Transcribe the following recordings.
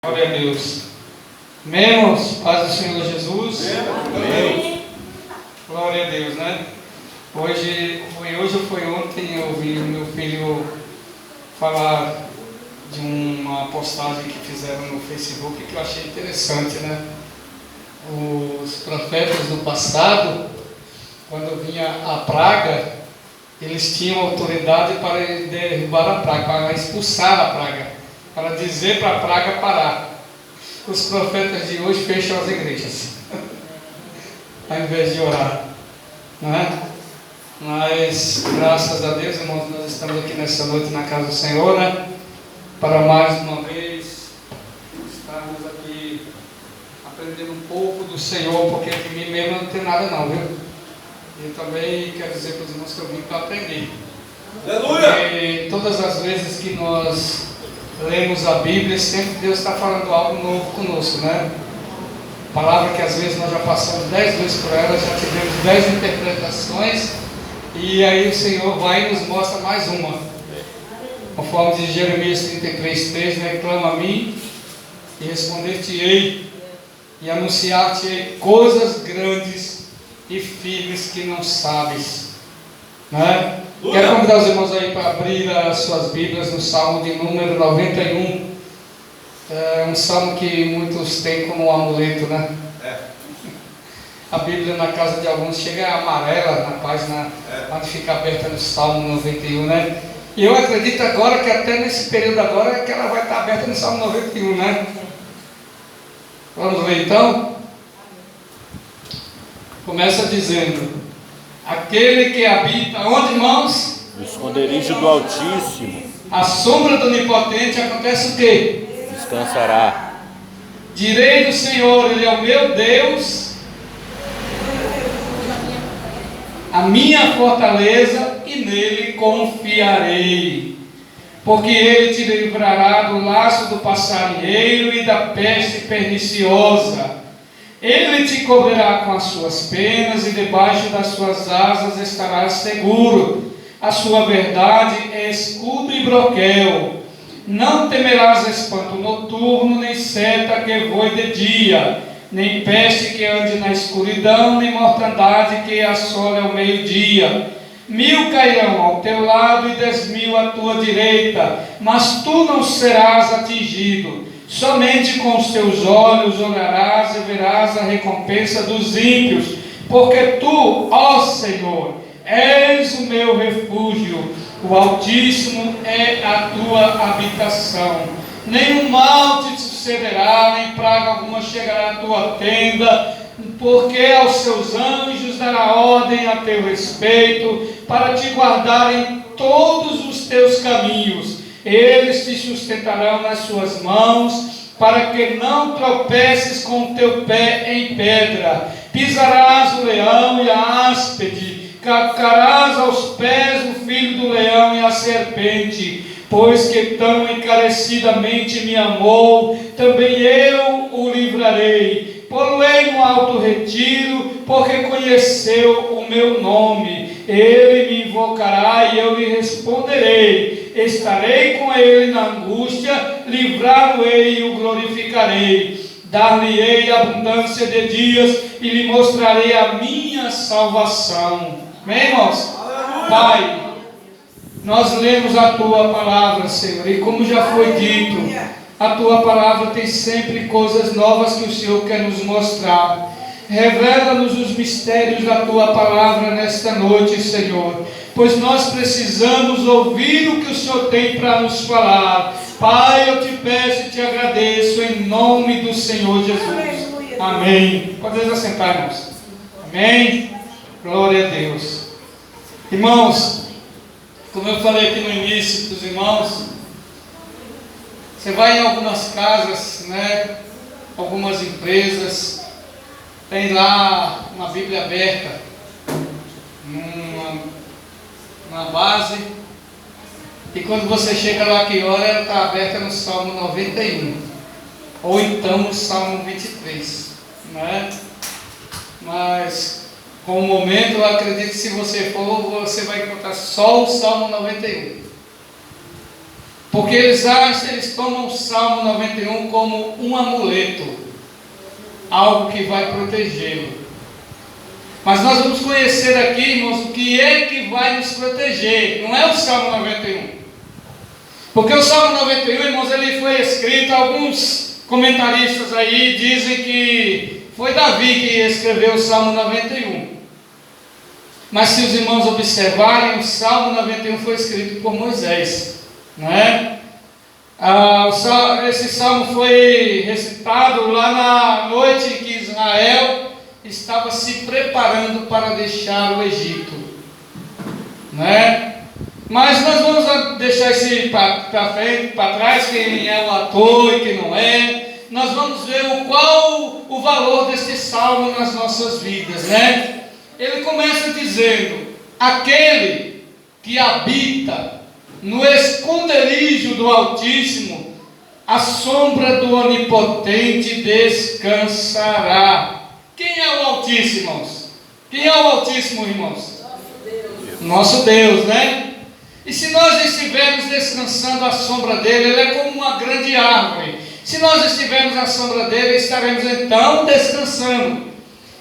Glória a Deus. Menos paz do Senhor Jesus. Amém. Glória a Deus, né? Hoje ou foi ontem, eu ouvi o meu filho falar de uma postagem que fizeram no Facebook que eu achei interessante, né? Os profetas do passado, quando vinha a praga, eles tinham autoridade para derrubar a praga, para expulsar a praga, para dizer para a praga parar. Os profetas de hoje fecham as igrejas ao invés de orar, não é? Mas graças a Deus, irmãos, nós estamos aqui nessa noite na casa do Senhor, né? Para mais uma vez estarmos aqui aprendendo um pouco do Senhor, porque de mim mesmo não tem nada não, viu? E também quero dizer para os irmãos que eu vim para aprender. Aleluia! Porque todas as vezes que nós lemos a Bíblia, sempre Deus está falando algo novo conosco, né? Palavra que às vezes nós já passamos 10 vezes por ela, já tivemos 10 interpretações, e aí o Senhor vai e nos mostra mais uma. Conforme diz Jeremias 33:3, né? Clama a mim e responder-te-ei, e anunciar-te-ei coisas grandes e firmes que não sabes, né? Quero convidar os irmãos aí para abrir as suas Bíblias no Salmo de número 91. É um salmo que muitos têm como um amuleto, né? A Bíblia na casa de alguns chega amarela na página, onde fica aberta no Salmo 91, né? E eu acredito agora que até nesse período agora é que ela vai estar aberta no Salmo 91, né? Vamos ver então? Começa dizendo: aquele que habita, onde, irmãos? No esconderijo do Altíssimo A sombra do Onipotente, acontece o quê? descansará. Direi do Senhor, Ele é o meu Deus, a minha fortaleza, e nele confiarei. Porque Ele te livrará do laço do passarinheiro e da peste perniciosa. Ele te cobrirá com as suas penas, e debaixo das suas asas estarás seguro. A sua verdade é escudo e broquel. Não temerás espanto noturno, nem seta que voe de dia, nem peste que ande na escuridão, nem mortandade que assole ao meio-dia. 1000 cairão ao teu lado e 10.000 à tua direita, mas tu não serás atingido. Somente com os teus olhos olharás e verás a recompensa dos ímpios, porque tu, ó Senhor, és o meu refúgio, o Altíssimo é a tua habitação. Nenhum mal te sucederá, nem praga alguma chegará à tua tenda, porque aos seus anjos dará ordem a teu respeito, para te guardar em todos os teus caminhos. Eles te sustentarão nas suas mãos, para que não tropeces com o teu pé em pedra. Pisarás o leão e a áspide, calcarás aos pés o filho do leão e a serpente. Pois que tão encarecidamente me amou, também eu o livrarei. Pô-lo-ei no alto retiro, porque conheceu o meu nome. Ele me invocará e eu lhe responderei. Estarei com ele na angústia, livrá-lo-ei e o glorificarei. Dar-lhe-ei abundância de dias e lhe mostrarei a minha salvação. Amém, irmãos? Pai, nós lemos a tua palavra, Senhor, e como já foi dito, a tua palavra tem sempre coisas novas que o Senhor quer nos mostrar. Revela-nos os mistérios da tua palavra nesta noite, Senhor, pois nós precisamos ouvir o que o Senhor tem para nos falar. Pai, eu te peço e te agradeço em nome do Senhor Jesus. Amém. Podemos assentar, irmãos. Amém. Glória a Deus. Irmãos, como eu falei aqui no início dos irmãos, você vai em algumas casas, né? Algumas empresas, tem lá uma Bíblia aberta, numa base, e quando você chega lá que olha, ela está aberta no Salmo 91, ou então no Salmo 23, né? Mas com o momento eu acredito que se você for, você vai encontrar só o Salmo 91. Porque eles tomam o Salmo 91 como um amuleto, algo que vai protegê-lo. Mas nós vamos conhecer aqui, irmãos, o que é que vai nos proteger. Não é o Salmo 91. Porque o Salmo 91, irmãos, ele foi escrito, alguns comentaristas aí dizem que foi Davi que escreveu o Salmo 91. Mas se os irmãos observarem, o Salmo 91 foi escrito por Moisés, não é? Esse salmo foi recitado lá na noite em que Israel estava se preparando para deixar o Egito, não é? Mas nós vamos deixar isso para frente, para trás, quem é o ator e quem não é. Nós vamos ver qual o valor deste salmo nas nossas vidas, né? Ele começa dizendo: aquele que habita no esconderijo do Altíssimo, a sombra do Onipotente descansará. Quem é o Altíssimo, irmãos? Quem é o Altíssimo, irmãos? Nosso Deus, né? E se nós estivermos descansando à sombra dele, ele é como uma grande árvore. Se nós estivermos à sombra dele, estaremos então descansando.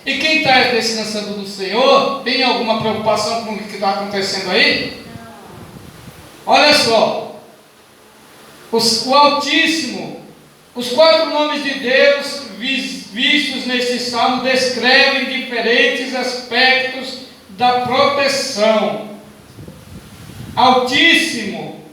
E quem está descansando do Senhor, tem alguma preocupação com o que está acontecendo aí? Olha só, o Altíssimo, os 4 nomes de Deus vistos neste salmo descrevem diferentes aspectos da proteção. Altíssimo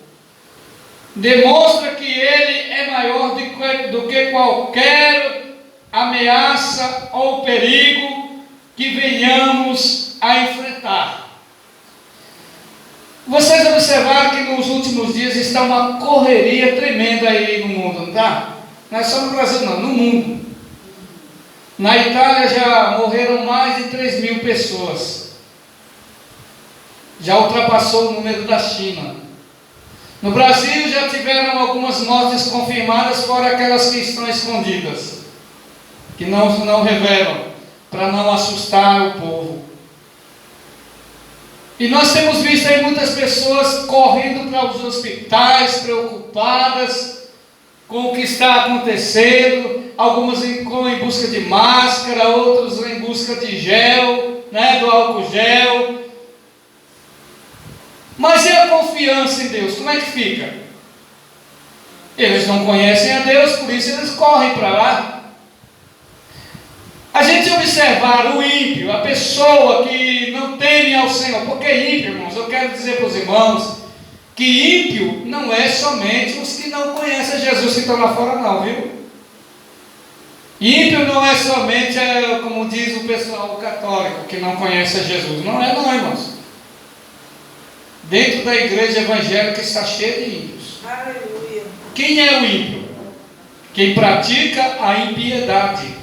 demonstra que ele é maior do que qualquer ameaça ou perigo que venhamos a enfrentar. Vocês observaram que nos últimos dias está uma correria tremenda aí no mundo, não está? Não é só no Brasil não, no mundo. Na Itália já morreram mais de 3.000 pessoas. Já ultrapassou o número da China. No Brasil já tiveram algumas mortes confirmadas, fora aquelas que estão escondidas, que não revelam, para não assustar o povo. E nós temos visto aí muitas pessoas correndo para os hospitais, preocupadas com o que está acontecendo, algumas em busca de máscara, outros em busca de gel, né, do álcool gel. Mas e a confiança em Deus? Como é que fica? Eles não conhecem a Deus, por isso eles correm para lá. A gente observar o ímpio, a pessoa que não teme ao Senhor, porque ímpio, irmãos, eu quero dizer para os irmãos, que ímpio não é somente os que não conhecem Jesus que estão lá fora não, viu? Ímpio não é somente, como diz o pessoal católico, que não conhece Jesus. Não é não, irmãos. Dentro da igreja evangélica está cheia de ímpios. Aleluia. Quem é o ímpio? Quem pratica a impiedade.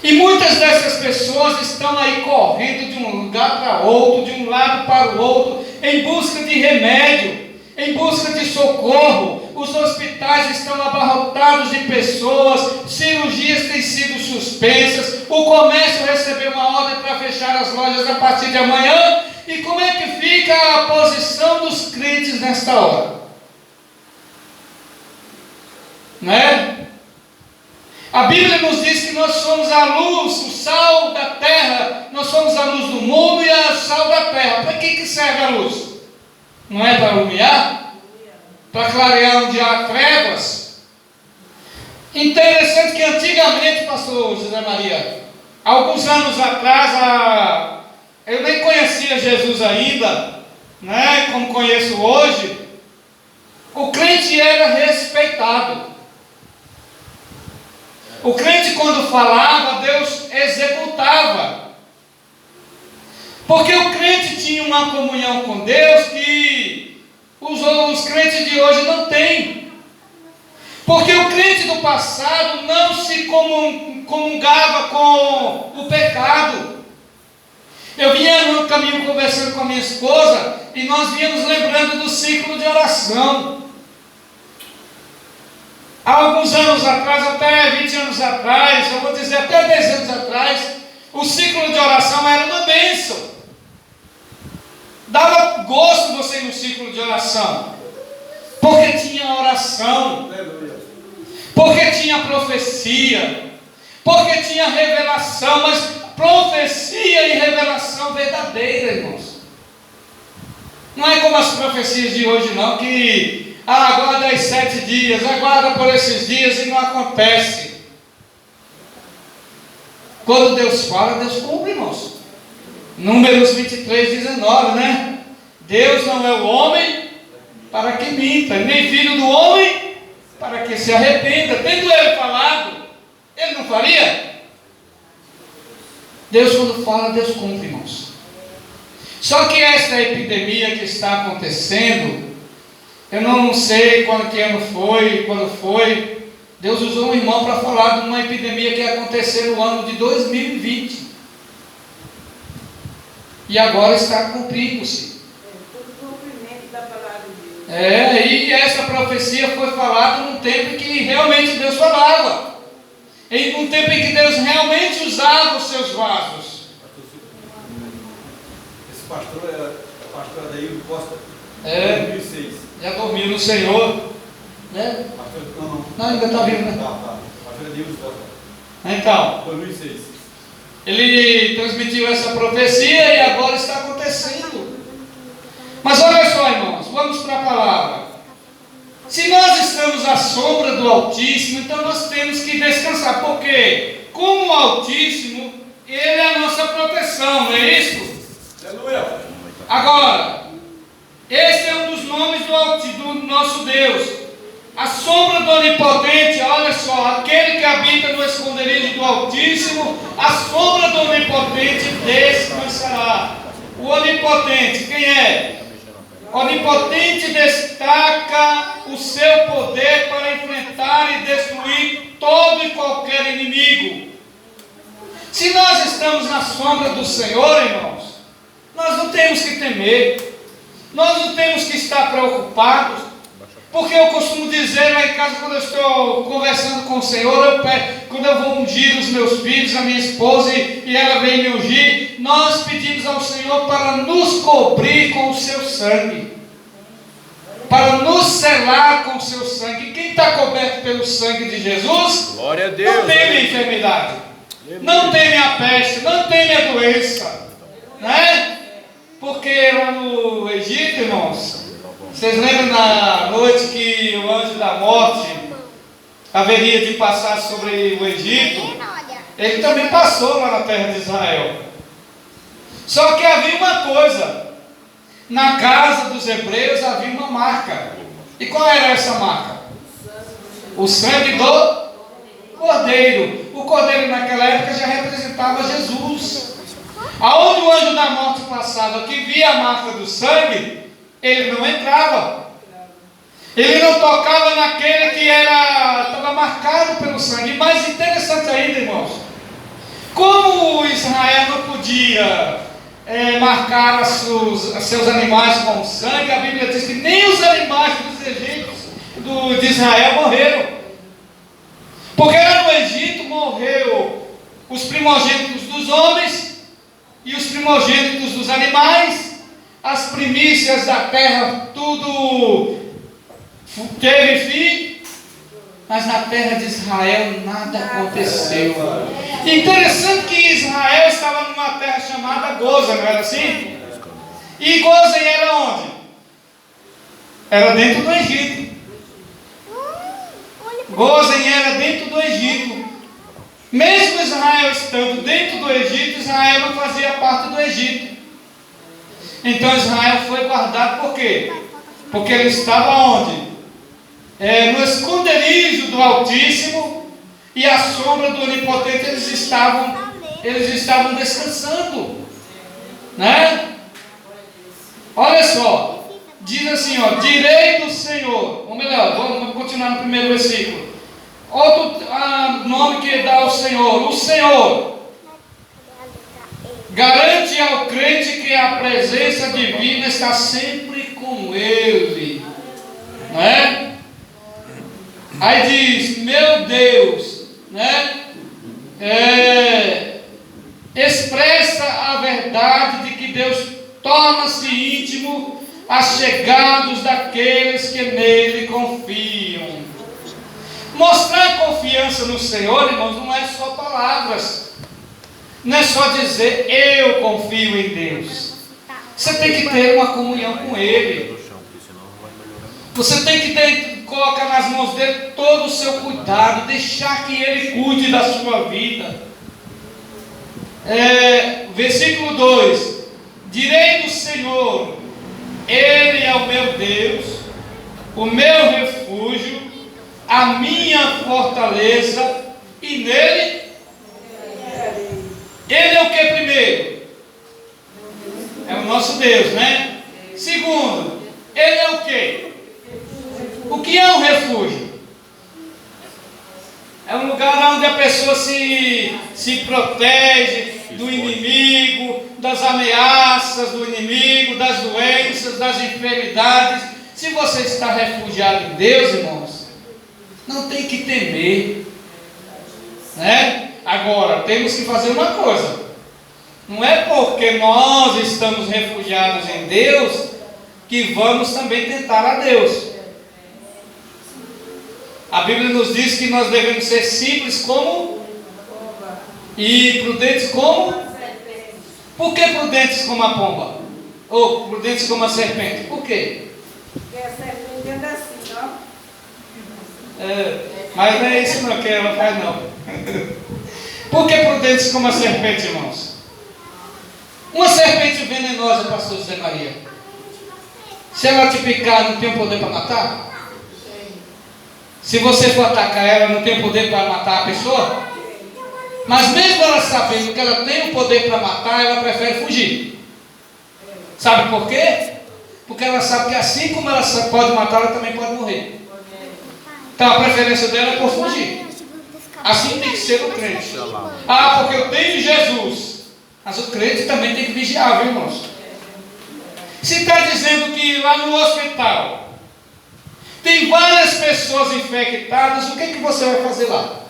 E muitas dessas pessoas estão aí correndo de um lugar para outro, de um lado para o outro, em busca de remédio, em busca de socorro. Os hospitais estão abarrotados de pessoas, cirurgias têm sido suspensas, o comércio recebeu uma ordem para fechar as lojas a partir de amanhã. E como é que fica a posição dos crentes nesta hora? Né? A Bíblia nos diz que nós somos a luz, o sal da terra, nós somos a luz do mundo e o sal da terra. Para que serve a luz? Não é para iluminar? Para clarear onde há trevas? Interessante que antigamente, pastor José Maria, alguns anos atrás, eu nem conhecia Jesus ainda, né, como conheço hoje. O crente era respeitado. O crente, quando falava, Deus executava. Porque o crente tinha uma comunhão com Deus que os crentes de hoje não têm. Porque o crente do passado não se comungava com o pecado. Eu vinha no caminho conversando com a minha esposa e nós vínhamos lembrando do ciclo de oração. Há alguns anos atrás, até 20 anos atrás, eu vou dizer até 10 anos atrás, o ciclo de oração era uma bênção. Dava gosto você ir no ciclo de oração. porque tinha oração, porque tinha profecia, porque tinha revelação, mas profecia e revelação verdadeira, irmãos. Não é como as profecias de hoje não, que aguarda os 7 dias, aguarda por esses dias e não acontece. Quando Deus fala, Deus cumpre, irmãos. Números 23:19, né? Deus não é o homem para que minta, nem filho do homem para que se arrependa. Tendo ele falado, ele não faria? Deus, quando fala, Deus cumpre, irmãos. Só que esta epidemia que está acontecendo, eu não sei que ano foi, quando foi. Deus usou um irmão para falar de uma epidemia que ia acontecer no ano de 2020. E agora está cumprindo-se. E essa profecia foi falada num tempo em que realmente Deus falava. Em um tempo em que Deus realmente usava os seus vasos. Esse pastor era o pastor Adair Costa, 2006. Já dormiu no Senhor. Né? Pastor, não, ainda está vivo, né? Pastor Adair Costa. Então, 2006. Ele transmitiu essa profecia e agora está acontecendo. Mas olha só, irmãos, vamos para a palavra. Se nós estamos à sombra do Altíssimo, então nós temos que descansar. Porque, como o Altíssimo, Ele é a nossa proteção, não é isso? Aleluia. Agora, esse é um dos nomes do nosso Deus. A sombra do Onipotente, olha só, aquele que habita no esconderijo do Altíssimo, a sombra do Onipotente descansará. O Onipotente, quem é? O Onipotente destaca o seu poder para enfrentar e destruir todo e qualquer inimigo. Se nós estamos na sombra do Senhor, irmãos, nós não temos que temer, nós não temos que estar preocupados. Porque eu costumo dizer lá em casa, quando eu estou conversando com o Senhor, quando eu vou ungir os meus filhos, a minha esposa, e ela vem me ungir, nós pedimos ao Senhor para nos cobrir com o seu sangue, para nos selar com o seu sangue. Quem está coberto pelo sangue de Jesus, glória a Deus, não teme a enfermidade, não teme a peste, não teme a doença, né? Porque lá no Egito, irmãos, vocês lembram na noite que o anjo da morte haveria de passar sobre o Egito? Ele também passou lá na terra de Israel. Só que havia uma coisa: na casa dos hebreus havia uma marca. E qual era essa marca? O sangue do Cordeiro. O Cordeiro naquela época já representava Jesus. Aonde o anjo da morte passava, que via a marca do sangue, ele não entrava. Ele não tocava naquele que estava marcado pelo sangue. E mais interessante ainda, irmãos, como Israel não podia marcar seus animais com sangue, a Bíblia diz que nem os animais dos egípcios, de Israel, morreram. Porque lá no Egito morreu os primogênitos dos homens e os primogênitos dos animais. As primícias da terra, tudo teve fim, mas na terra de Israel nada aconteceu. Interessante que Israel estava numa terra chamada Gozem, não era assim? E Gozem era onde? Era dentro do Egito. Gozem era dentro do Egito. Mesmo Israel estando dentro do Egito, Israel não fazia parte do Egito. Então Israel foi guardado por quê? Porque ele estava onde? No esconderijo do Altíssimo, e à sombra do Onipotente eles estavam descansando, né? Olha só, diz assim, ó, direi do Senhor, ou melhor, vamos continuar no primeiro versículo. Outro nome que dá ao Senhor: o Senhor garante ao crente que a presença divina está sempre com ele, não é? Aí diz, meu Deus, né? Expressa a verdade de que Deus torna-se íntimo assegados daqueles que nele confiam. Mostrar confiança no Senhor, irmãos, não é só palavras. Não é só dizer, eu confio em Deus. Você tem que ter uma comunhão com Ele. Você tem que colocar nas mãos dele todo o seu cuidado, deixar que Ele cuide da sua vida. Versículo 2: direi do Senhor, Ele é o meu Deus, o meu refúgio, a minha fortaleza, e nele, Ele é o que primeiro? É o nosso Deus, né? Segundo, Ele é o que? O que é um refúgio? É um lugar onde a pessoa se protege do inimigo, das ameaças do inimigo, das doenças, das enfermidades. Se você está refugiado em Deus, irmãos, não tem que temer, né? Agora, temos que fazer uma coisa. Não é porque nós estamos refugiados em Deus que vamos também tentar a Deus. A Bíblia nos diz que nós devemos ser simples como e prudentes como? Por que prudentes como a pomba? Ou prudentes como a serpente? Por quê? Porque a serpente anda assim, ó. Mas não é isso não que ela faz não. Por que prudentes como a serpente, irmãos? Uma serpente venenosa, pastor José Maria, se ela te picar, não tem poder para matar? Se você for atacar ela, não tem poder para matar a pessoa? Mas mesmo ela sabendo que ela tem o poder para matar, ela prefere fugir. Sabe por quê? Porque ela sabe que assim como ela pode matar, ela também pode morrer. Então a preferência dela é por fugir. Assim tem que ser o crente. Ah, porque eu tenho Jesus. Mas o crente também tem que vigiar, viu, irmãos? Se está dizendo que lá no hospital tem várias pessoas infectadas, o que você vai fazer lá?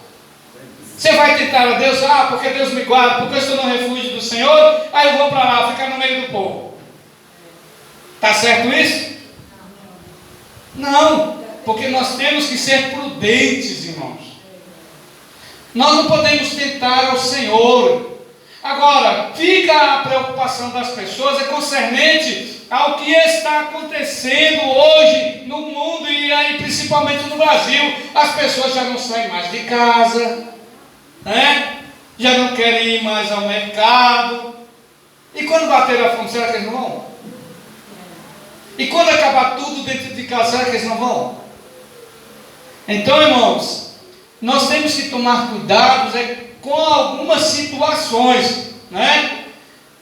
Você vai tentar a Deus, porque Deus me guarda, porque eu estou no refúgio do Senhor, aí eu vou para lá, ficar no meio do povo. Está certo isso? Não, porque nós temos que ser prudentes, irmãos. Nós não podemos tentar ao Senhor. Agora, fica a preocupação das pessoas concernente ao que está acontecendo hoje no mundo e aí principalmente no Brasil. As pessoas já não saem mais de casa, né? Já não querem ir mais ao mercado. E quando bater a fome, será que eles não vão? E quando acabar tudo dentro de casa, será que eles não vão? Então, irmãos, nós temos que tomar cuidados com algumas situações, né?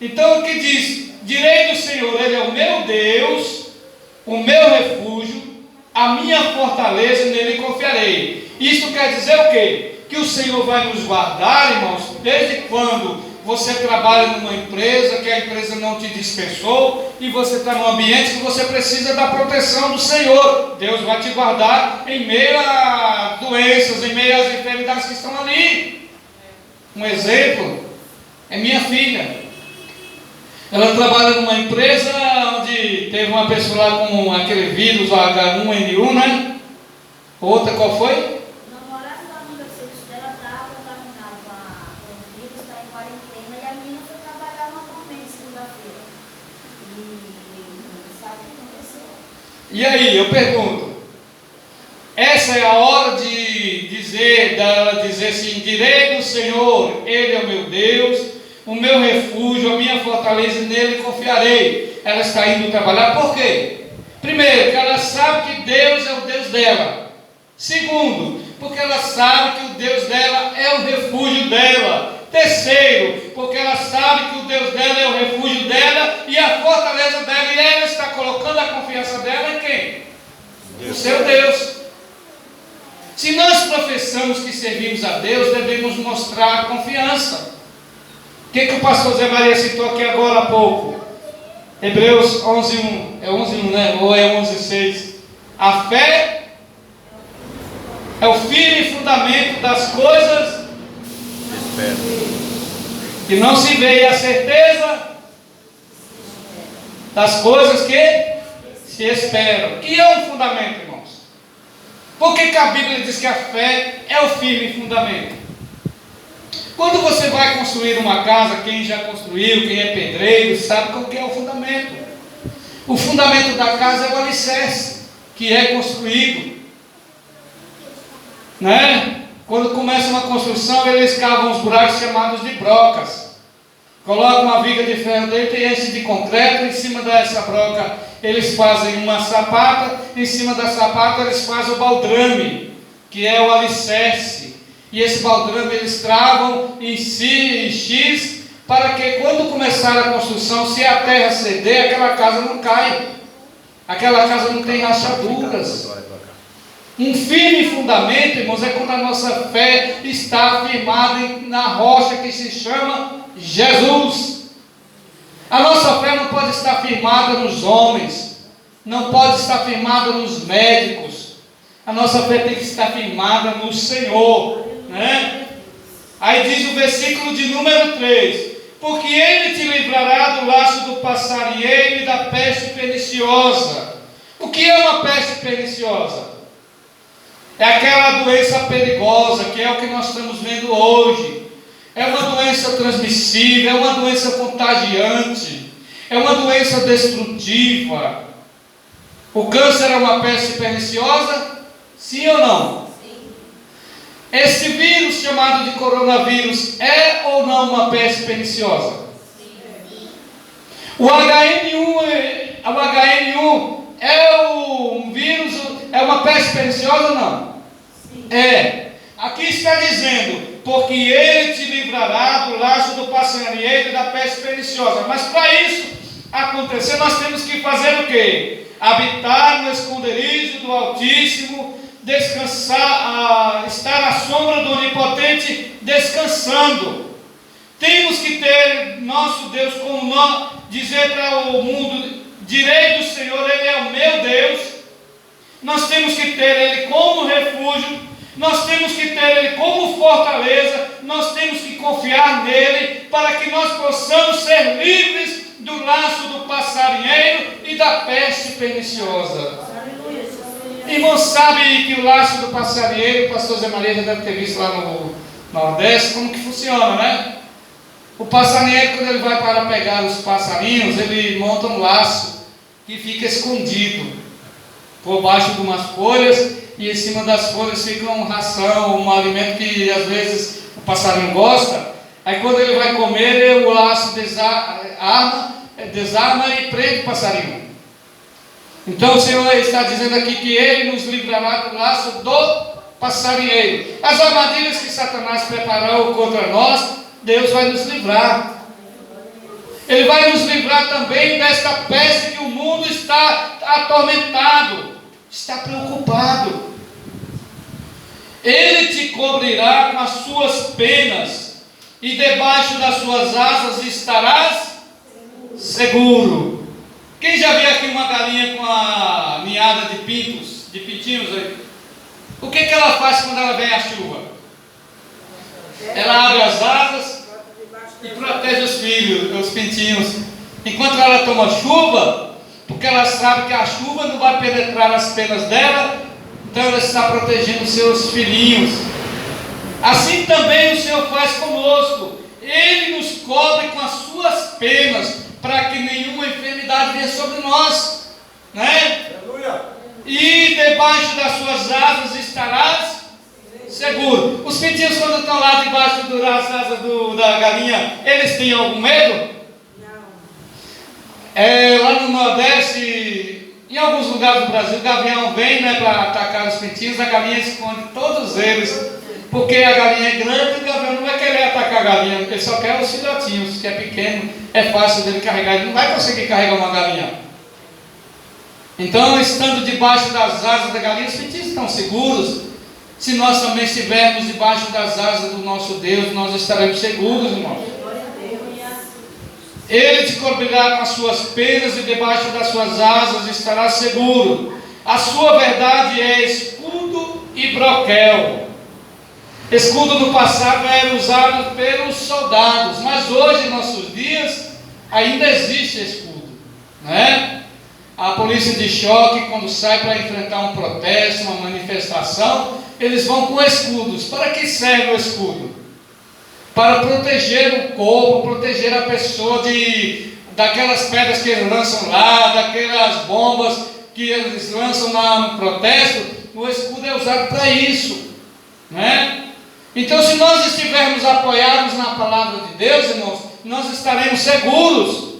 Então o que diz? Direi do Senhor, Ele é o meu Deus, o meu refúgio, a minha fortaleza, nele confiarei. Isso quer dizer o quê? Que o Senhor vai nos guardar, irmãos, desde quando você trabalha numa empresa, que a empresa não te dispensou, e você está num ambiente que você precisa da proteção do Senhor. Deus vai te guardar em meio a doenças, em meio às enfermidades que estão ali. Um exemplo é minha filha. Ela trabalha numa empresa onde teve uma pessoa lá com aquele vírus, o H1N1, né? Outra, qual foi? Namorada da amiga dela está contaminada com o vírus, está em quarentena, e a menina foi trabalhar normalmente segunda-feira. E não sabe o que aconteceu. E aí, eu pergunto, essa é a hora de dizer assim, direi do Senhor, Ele é o meu Deus, o meu refúgio, a minha fortaleza, e nele confiarei. Ela está indo trabalhar, por quê? Primeiro, que ela sabe que Deus é o Deus dela. Segundo, porque ela sabe que o Deus dela é o refúgio dela. Terceiro, porque ela sabe que o Deus dela é o refúgio dela e a fortaleza dela, e ela está colocando a confiança dela em quem? O seu Deus. Se nós professamos que servimos a Deus, devemos mostrar a confiança. O que o pastor Zé Maria citou aqui agora há pouco? Hebreus 11:1. É 11:1, né? Ou é 11:6? A fé é o firme fundamento das coisas que não se vê, e a certeza das coisas que se espera. O que é um fundamento, irmãos? Por que a Bíblia diz que a fé é o firme fundamento? Quando você vai construir uma casa, quem já construiu, quem é pedreiro, sabe qual que é o fundamento. O fundamento da casa é o alicerce, que é construído. Né? Quando começa uma construção, eles cavam os buracos chamados de brocas. Colocam uma viga de ferro dentro e enchem de concreto. Em cima dessa broca, eles fazem uma sapata. Em cima da sapata, eles fazem o baldrame, que é o alicerce. E esse baldrame eles travam em X, para que quando começar a construção, se a terra ceder, aquela casa não cai. Aquela casa não tem rachaduras. Um firme fundamento, irmãos, é quando a nossa fé está afirmada na rocha que se chama Jesus. A nossa fé não pode estar firmada nos homens, não pode estar firmada nos médicos. A nossa fé tem que estar firmada no Senhor, né? Aí diz o versículo de número 3: porque Ele te livrará do laço do passarinheiro e da peste perniciosa. O que é uma peste perniciosa? É aquela doença perigosa, que é o que nós estamos vendo hoje. É uma doença transmissível, é uma doença contagiante, é uma doença destrutiva. O câncer é uma peste perniciosa? Sim ou não? Sim. Esse vírus chamado de coronavírus é ou não uma peste perniciosa? Sim. O HN1 é um vírus, é uma peste perniciosa ou não? Sim. É. Aqui está dizendo, porque Ele te livrará do laço do passarinheiro e da peste perniciosa. Mas para isso acontecer, nós temos que fazer o quê? Habitar no esconderijo do Altíssimo, descansar, estar à sombra do Onipotente, descansando. Temos que ter nosso Deus como nós, dizer para o mundo: direi do Senhor, Ele é o meu Deus. Nós temos que ter Ele como refúgio, nós temos que ter Ele como fortaleza, nós temos que confiar nele, para que nós possamos ser livres do laço do passarinheiro e da peste perniciosa. Irmão, sabe que o laço do passarinheiro, o pastor Zé Maria já deve ter visto lá no Nordeste, como que funciona, né? O passarinheiro, quando ele vai para pegar os passarinhos, ele monta um laço que fica escondido por baixo de umas folhas, e em cima das folhas fica uma ração, um alimento que às vezes o passarinho gosta. Aí quando ele vai comer, o laço desarma e prende o passarinho. Então o Senhor está dizendo aqui que Ele nos livrará do laço do passarinheiro. As armadilhas que Satanás preparou contra nós, Deus vai nos livrar. Ele vai nos livrar também desta peste que o mundo está atormentado, está preocupado. Ele te cobrirá com as suas penas, e debaixo das suas asas estarás seguro. Quem já viu aqui uma galinha com a ninhada de pintinhos aí? O que ela faz quando ela vem a chuva? Ela abre as asas e protege os filhos, os pintinhos, enquanto ela toma chuva, porque ela sabe que a chuva não vai penetrar nas penas dela, então ela está protegendo os seus filhinhos. Assim também o Senhor faz conosco. Ele nos cobre com as suas penas, para que nenhuma enfermidade venha sobre nós, né? Aleluia. E debaixo das suas asas estarás seguro. Os pintinhos, quando estão lá debaixo das asas da galinha, eles têm algum medo? Não. Lá no Nordeste, em alguns lugares do Brasil, o gavião vem, né, para atacar os pintinhos, a galinha esconde todos eles, porque a galinha é grande e o gavião não vai querer atacar a galinha, ele só quer os filhotinhos, que é pequeno, é fácil dele carregar, ele não vai conseguir carregar uma galinha. Então, estando debaixo das asas da galinha, os pintinhos estão seguros. Se nós também estivermos debaixo das asas do nosso Deus, nós estaremos seguros, irmãos. Ele te cobrirá com as suas penas, e debaixo das suas asas estará seguro. A sua verdade é escudo e broquel. Escudo no passado era usado pelos soldados, mas hoje, em nossos dias, ainda existe escudo, né? A polícia de choque, quando sai para enfrentar um protesto, uma manifestação, eles vão com escudos. Para que serve o escudo? Para proteger o corpo, proteger a pessoa daquelas pedras que eles lançam lá, daquelas bombas que eles lançam lá no protesto. O escudo é usado para isso, né? Então, se nós estivermos apoiados na palavra de Deus, irmãos, nós estaremos seguros.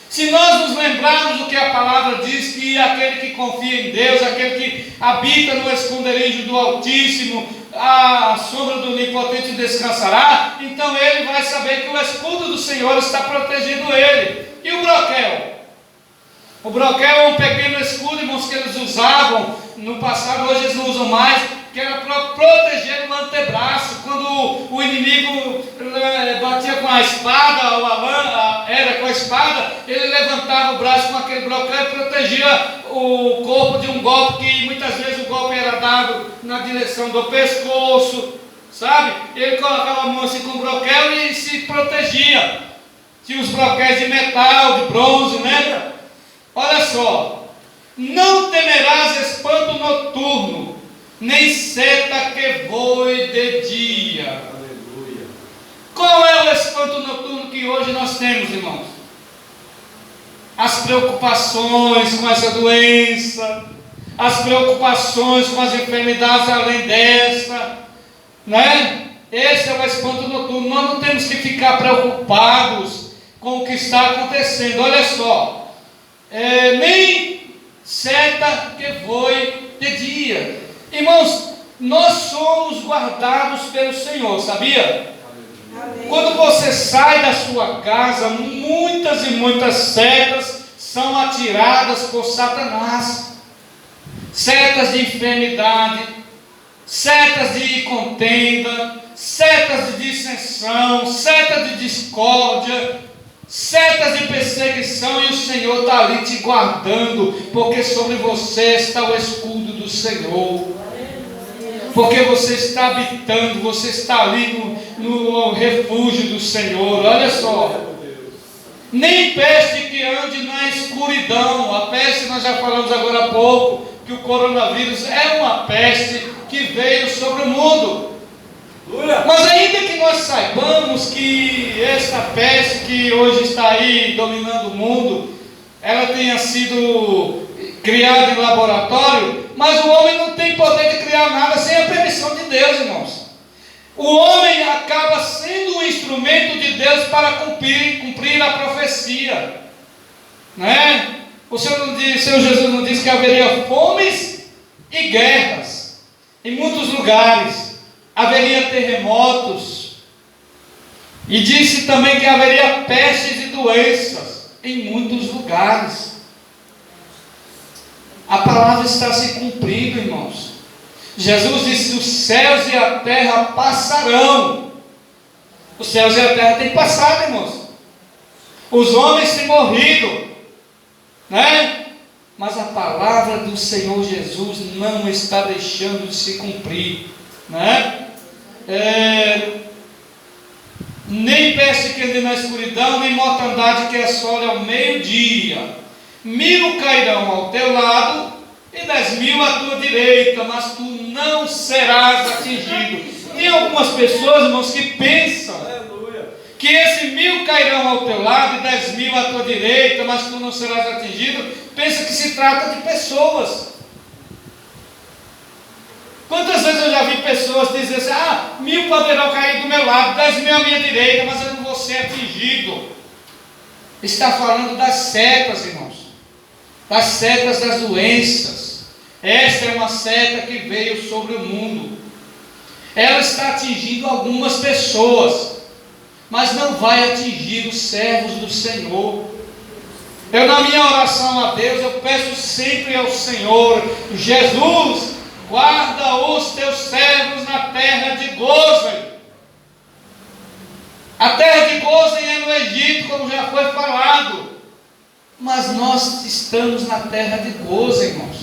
Se nós nos lembrarmos do que a palavra diz, que aquele que confia em Deus, aquele que habita no esconderijo do Altíssimo, a sombra do Onipotente descansará, então ele vai saber que o escudo do Senhor está protegendo ele. E o broquel? O broquel é um pequeno escudo, irmãos, que eles usavam no passado, hoje eles não usam mais, que era para proteger o antebraço. Quando o inimigo batia com a espada, ou era com a espada, ele levantava o braço com aquele broquel e protegia o corpo de um golpe, que muitas vezes o golpe era dado na direção do pescoço, sabe? Ele colocava a mão assim com o broquel e se protegia. Tinha os broquéis de metal, de bronze, né? Olha só, não temerás espanto noturno, nem seta que voe de dia. Aleluia. Qual é o espanto noturno que hoje nós temos, irmãos? As preocupações com essa doença, as preocupações com as enfermidades além dessa, né? Esse é o espanto noturno. Nós não temos que ficar preocupados com o que está acontecendo. Olha só, nem seta que voe de dia. Irmãos, nós somos guardados pelo Senhor, sabia? Amém. Quando você sai da sua casa, muitas e muitas setas são atiradas por Satanás. Setas de enfermidade, setas de contenda, setas de dissensão, setas de discórdia, setas de perseguição, e o Senhor está ali te guardando, porque sobre você está o escudo do Senhor. Porque você está habitando, você está ali no refúgio do Senhor. Olha só, nem peste que ande na escuridão. A peste, nós já falamos agora há pouco, que o coronavírus é uma peste que veio sobre o mundo. Mas ainda que nós saibamos que esta peste que hoje está aí dominando o mundo, ela tenha sido criada em laboratório, mas o homem não tem poder de criar nada sem a permissão de Deus, irmãos. O homem acaba sendo um instrumento de Deus para cumprir a profecia, né? O Senhor Jesus não disse que haveria fomes e guerras em muitos lugares, haveria terremotos, e disse também que haveria pestes e doenças em muitos lugares. A palavra está se cumprindo, irmãos. Jesus disse: os céus e a terra passarão. Os céus e a terra têm passado, irmãos. Os homens têm morrido, né? Mas a palavra do Senhor Jesus não está deixando de se cumprir, né? Nem peste que ande na escuridão, nem mortandade que assole ao meio-dia. 1000 cairão ao teu lado e 10.000 à tua direita, mas tu não serás atingido. Tem algumas pessoas, irmãos, que pensam que esse 1000 cairão ao teu lado e 10.000 à tua direita, mas tu não serás atingido. Pensa que se trata de pessoas. Quantas vezes eu já vi pessoas dizer assim: 1000 poderão cair do meu lado, 10.000 à minha direita, mas eu não vou ser atingido. Está falando das setas, irmãos. Das setas das doenças. Esta é uma seta que veio sobre o mundo. Ela está atingindo algumas pessoas, mas não vai atingir os servos do Senhor. Eu, na minha oração a Deus, eu peço sempre ao Senhor: Jesus, guarda os teus servos na terra de Gozem. A terra de Gozem é no Egito, como já foi falado. Mas nós estamos na terra de Gozem, irmãos.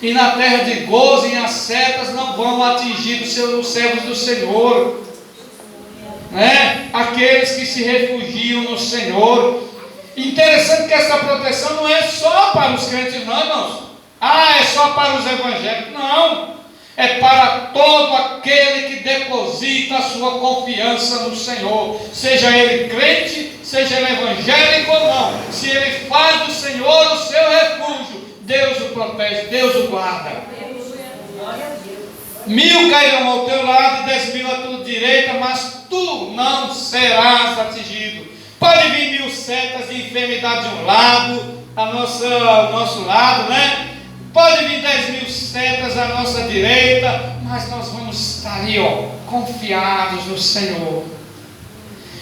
E na terra de Gozem as setas não vão atingir os servos do Senhor, né? Aqueles que se refugiam no Senhor. Interessante que essa proteção não é só para os crentes, não, irmãos. É só para os evangélicos. Não. É para todo aquele que deposita a sua confiança no Senhor. Seja ele crente, seja ele evangélico ou não. Se ele faz do Senhor o seu refúgio, Deus o protege, Deus o guarda. 1000 cairão ao teu lado e 10.000 à tua direita, mas tu não serás atingido. Pode vir 1000 setas de enfermidade de um lado, o nosso lado, né? Pode vir 10.000 setas à nossa direita, mas nós vamos estar ali, confiados no Senhor.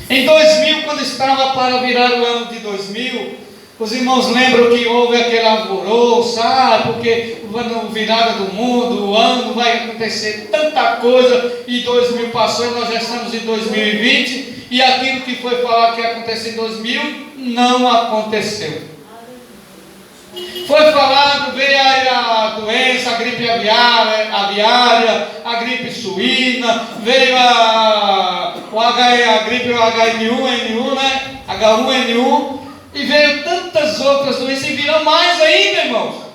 Em 2000, quando estava para virar o ano de 2000, os irmãos lembram que houve aquele alvoroço, porque no virada do mundo, o ano vai acontecer tanta coisa, e 2000 passou e nós já estamos em 2020, e aquilo que foi falado que ia acontecer em 2000, não aconteceu. Foi falado, veio a doença, a gripe aviária, a gripe suína, veio a gripe H1N1, né? H1N1, e veio tantas outras doenças, e virão mais ainda, irmãos.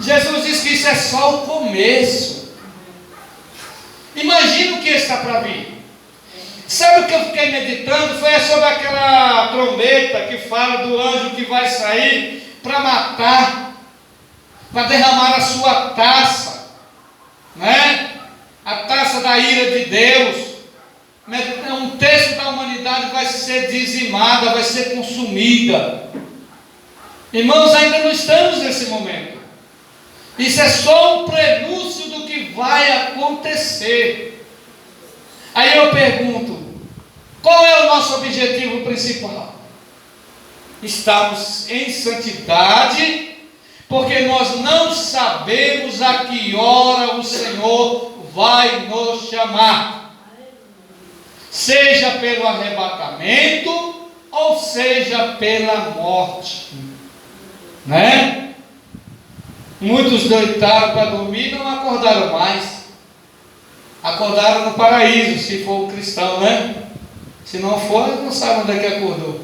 Jesus disse que isso é só o começo. Imagina o que está para vir. Sabe o que eu fiquei meditando? Foi sobre aquela trombeta que fala do anjo que vai sair para matar, para derramar a sua taça, né? A taça da ira de Deus. Um terço da humanidade vai ser dizimada, vai ser consumida. Irmãos, ainda não estamos nesse momento. Isso é só um prenúncio do que vai acontecer. Aí eu pergunto, qual é o nosso objetivo principal? Estamos em santidade, porque nós não sabemos a que hora o Senhor vai nos chamar. Seja pelo arrebatamento, ou seja pela morte, né? Muitos deitaram para dormir e não acordaram mais. Acordaram no paraíso, se for um cristão, né? Se não for, não sabe onde é que acordou.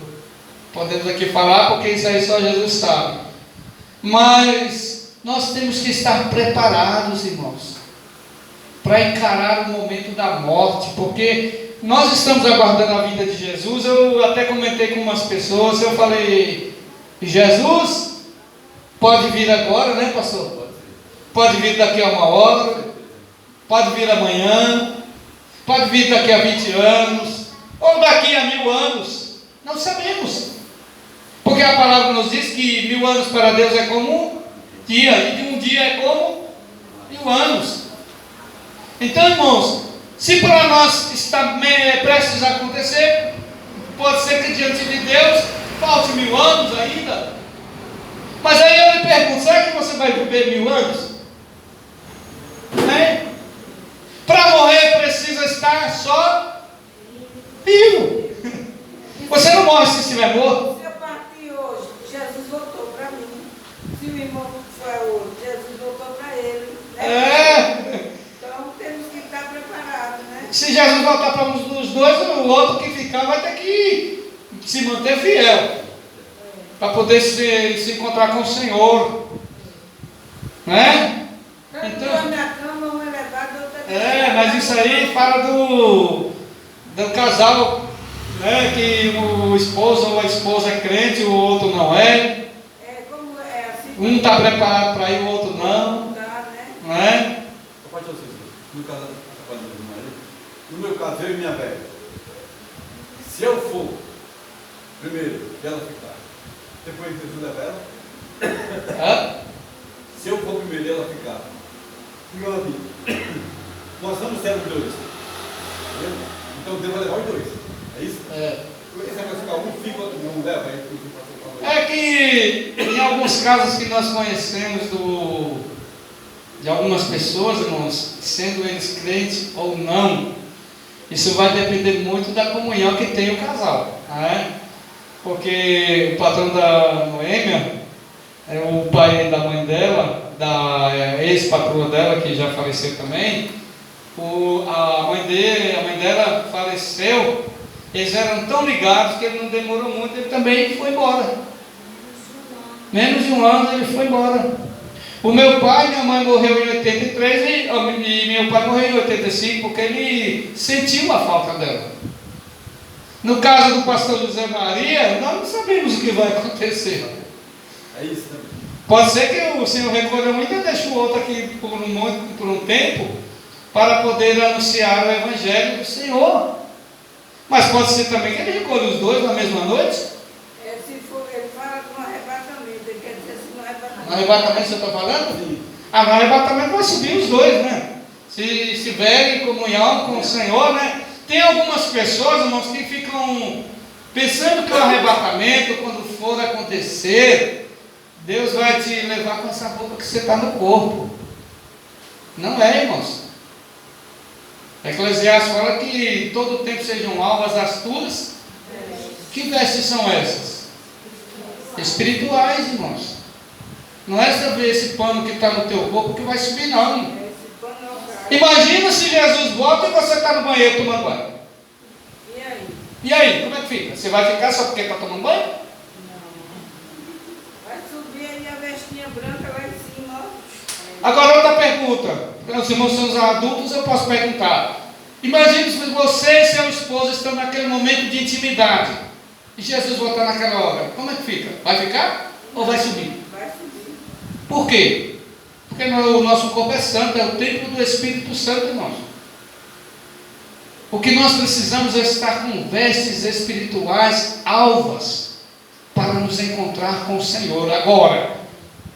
Podemos aqui falar, porque isso aí só Jesus sabe. Mas nós temos que estar preparados, irmãos, para encarar o momento da morte, porque nós estamos aguardando a vinda de Jesus. Eu até comentei com umas pessoas, eu falei, Jesus pode vir agora, né, pastor? Pode vir daqui a 1 hora, pode vir amanhã, pode vir daqui a 20 anos, ou daqui a 1000 anos, não sabemos, porque a palavra nos diz que 1000 anos para Deus é como um dia, e um dia é como 1000 anos. Então, irmãos, se para nós está prestes a acontecer, pode ser que diante de Deus falte 1000 anos ainda. Mas aí eu lhe pergunto, será que você vai viver 1000 anos? Né? Para morrer precisa estar só vivo. Você não morre se estiver morto. Se eu partir hoje, Jesus voltou para mim. Se o irmão foi hoje, Jesus voltou para ele. Né? Então temos que estar preparados, né? Se Jesus voltar para um dos dois, o outro que ficar vai ter que se manter fiel, para poder se encontrar com o Senhor, né? Então, na cama, um elevado, outra mas isso aí fala do casal, né? Que o esposo ou a esposa é crente, o outro não é. Como é assim? Um está preparado para ir, o outro não. Dá, né? Não é? No meu caso, eu e minha velha, se eu for primeiro, ela ficar, depois Jesus leva ela, se eu for primeiro, ela ficar, meu amigo, nós vamos ser os dois, entendeu? Então Deus vai levar os dois, é isso? Esse negócio de ficar um fica, outro não leva, é que em alguns casos que nós conhecemos de algumas pessoas, irmãos, sendo eles crentes ou não, isso vai depender muito da comunhão que tem o casal, né? Porque o patrão da Noêmia, o pai da mãe dela, da ex-patroa dela, que já faleceu também, a mãe dela faleceu, Eles eram tão ligados que ele não demorou muito, ele também foi embora. Menos de um ano ele foi embora. O meu pai, minha mãe morreu em 83 e meu pai morreu em 85 porque ele sentiu a falta dela. No caso do pastor José Maria, nós não sabemos o que vai acontecer. É isso também. Pode ser que o Senhor recolha um e ainda deixe o outro aqui por um tempo para poder anunciar o Evangelho do Senhor. Mas pode ser também que ele recolha os dois na mesma noite. Se for, ele fala de um arrebatamento, ele quer dizer assim, no arrebatamento. No arrebatamento você está falando? Sim. No arrebatamento vai subir os dois, né? Se estiverem em comunhão com o Senhor, né? Tem algumas pessoas, irmãos, que ficam pensando que o arrebatamento, quando for acontecer, Deus vai te levar com essa roupa que você está no corpo. Não é, irmãos. Eclesiastes fala que todo o tempo sejam alvas as tuas. Que vestes são essas? Espirituais, irmãos. Não é saber esse pano que está no teu corpo que vai subir, não. Esse pano não cai. Imagina se Jesus volta e você está no banheiro tomando banho. E aí? E aí, como é que fica? Você vai ficar só porque está tomando banho? Vai subir aí a vestinha branca lá em cima, ó. Agora outra pergunta. Os irmãos são adultos, eu posso perguntar. Imagine se você e seu esposo estão naquele momento de intimidade e Jesus voltar naquela hora. Como é que fica? Vai ficar ou vai subir? Vai subir. Por quê? Porque o nosso corpo é santo, é o templo do Espírito Santo, irmãos. O que nós precisamos é estar com vestes espirituais alvas para nos encontrar com o Senhor. Agora,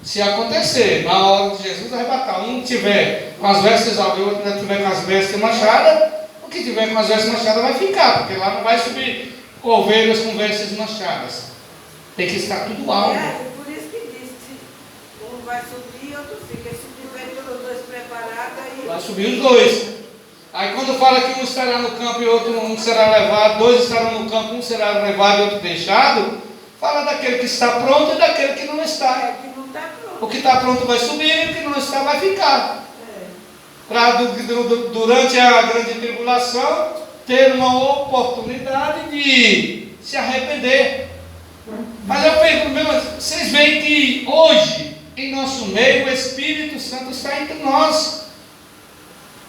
se acontecer, na hora de Jesus arrebatar, um tiver com as vestes alvas e o outro não tiver com as vestes manchadas, o que tiver com as vestes manchadas vai ficar, porque lá não vai subir ovelhas com vestes manchadas. Tem que estar tudo alvo. Por isso que diz que um vai subir e outro fica. Se tiver todos os dois preparados, aí Vai subir os dois. Aí quando fala que um estará no campo e outro um será levado, dois estarão no campo, um será levado e outro deixado, fala daquele que está pronto e daquele que não está. é que não está pronto. O que está pronto vai subir e o que não está vai ficar. Para durante a grande tribulação ter uma oportunidade de se arrepender. Mas eu pergunto, vocês veem que hoje, em nosso meio, o Espírito Santo está entre nós,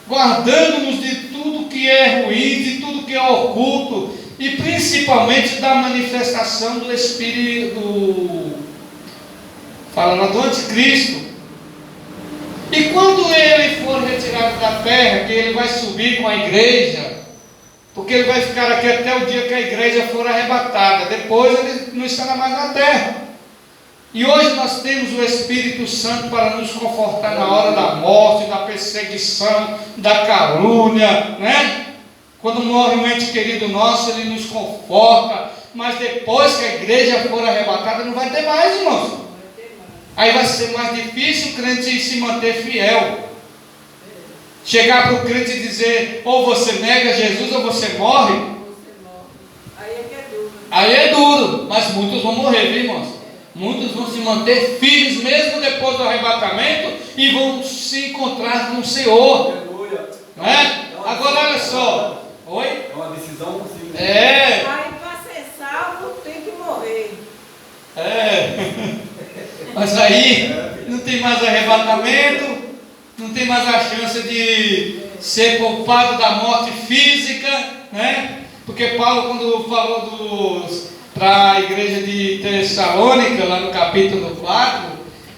guardando-nos de tudo que é ruim, de tudo que é oculto, e principalmente da manifestação do Espírito, falando do anticristo. E quando ele for retirado da terra, que ele vai subir com a igreja, porque ele vai ficar aqui até o dia que a igreja for arrebatada, depois ele não estará mais na terra. E hoje nós temos o Espírito Santo para nos confortar na hora da morte, da perseguição, da calúnia, né? Quando morre um ente querido nosso, ele nos conforta, mas depois que a igreja for arrebatada, não vai ter mais, irmãos. Aí vai ser mais difícil o crente se manter fiel. Chegar para o crente e dizer, ou você nega Jesus ou você morre. Aí é que é duro. Aí é duro, mas muitos vão morrer, viu, irmãos? Muitos vão se manter firmes mesmo depois do arrebatamento e vão se encontrar com o Senhor. Aleluia. Não é? Agora olha só. Oi? É uma decisão sim. É. Aí para ser salvo tem que morrer. É. Mas aí não tem mais arrebatamento, não tem mais a chance de ser poupado da morte física, né? Porque Paulo, quando falou para a igreja de Tessalônica, lá no capítulo 4,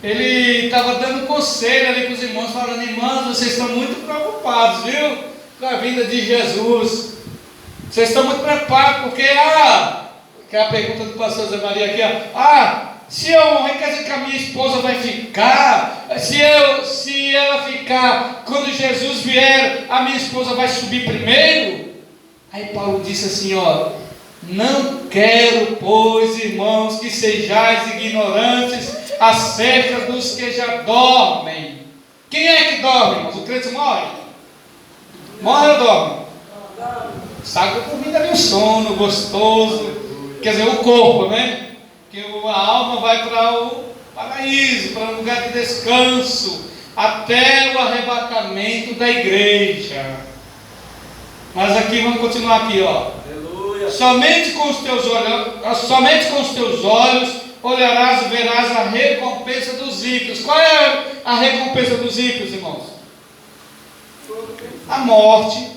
ele estava dando conselho ali para os irmãos, falando: irmãos, vocês estão muito preocupados, viu? Com a vinda de Jesus. Vocês estão muito preocupados, porque, que é a pergunta do pastor Zé Maria aqui, se eu morrer, quer dizer que a minha esposa vai ficar? Se ela ficar, quando Jesus vier, a minha esposa vai subir primeiro? Aí Paulo disse assim, não quero, pois, irmãos, que sejais ignorantes acerca dos que já dormem. Quem é que dorme, irmãos? O crente morre? Morre ou dorme? Está dormindo ali o sono gostoso, quer dizer, o corpo, né? Que a alma vai para o paraíso, para um lugar de descanso, até o arrebatamento da igreja. Mas aqui, vamos continuar aqui, Aleluia. somente com os teus olhos olharás e verás a recompensa dos ímpios. Qual é a recompensa dos ímpios, irmãos? A morte,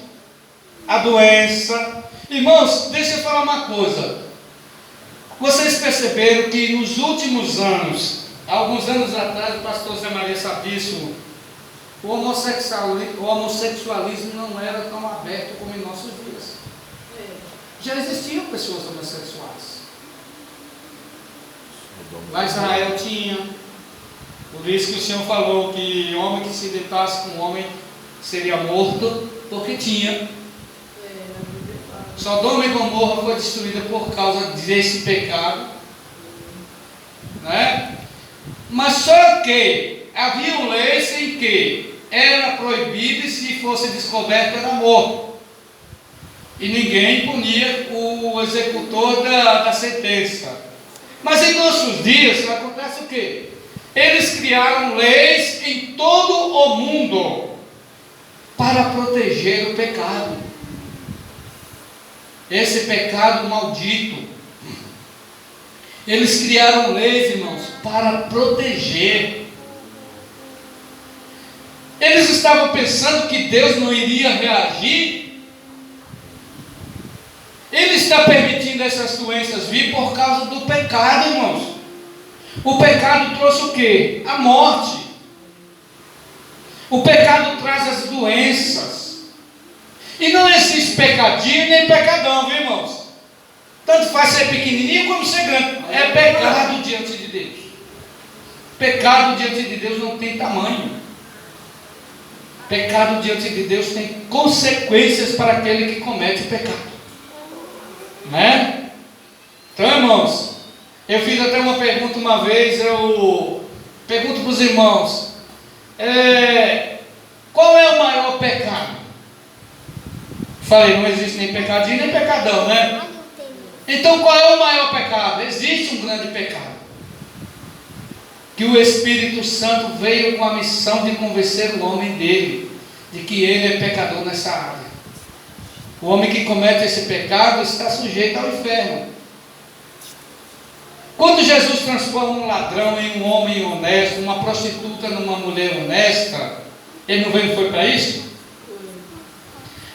a doença. Irmãos, deixa eu falar uma coisa. Vocês perceberam que nos últimos anos, alguns anos atrás, o pastor Zé Maria Sabisso, o homossexualismo não era tão aberto como em nossos dias. Já existiam pessoas homossexuais. Lá em Israel tinha. Por isso que o Senhor falou que homem que se deitasse com homem seria morto, porque tinha. Sodoma e Gomorra foi destruída por causa desse pecado, né? Mas só que havia leis em que era proibido e se fosse descoberto era morto. E ninguém punia o executor da sentença. Mas em nossos dias acontece o quê? Eles criaram leis em todo o mundo para proteger o pecado. Esse pecado maldito. Eles criaram leis, irmãos, para proteger. Eles estavam pensando que Deus não iria reagir. Ele está permitindo essas doenças vir por causa do pecado, irmãos. O pecado trouxe o quê? A morte. O pecado traz as doenças. E não existe pecadinho nem pecadão, viu, irmãos? Tanto faz ser pequenininho como ser grande. É pecado diante de Deus. Pecado diante de Deus não tem tamanho. Pecado diante de Deus tem consequências para aquele que comete o pecado. Né? Então, irmãos, eu fiz até uma pergunta uma vez. Eu pergunto para os irmãos: qual é o maior pecado? Falei, não existe nem pecadinho nem pecadão, né? Então qual é o maior pecado? Existe um grande pecado, que o Espírito Santo veio com a missão de convencer o homem dele, de que ele é pecador nessa área. O homem que comete esse pecado está sujeito ao inferno. Quando Jesus transforma um ladrão em um homem honesto, uma prostituta numa mulher honesta, ele não foi para isso?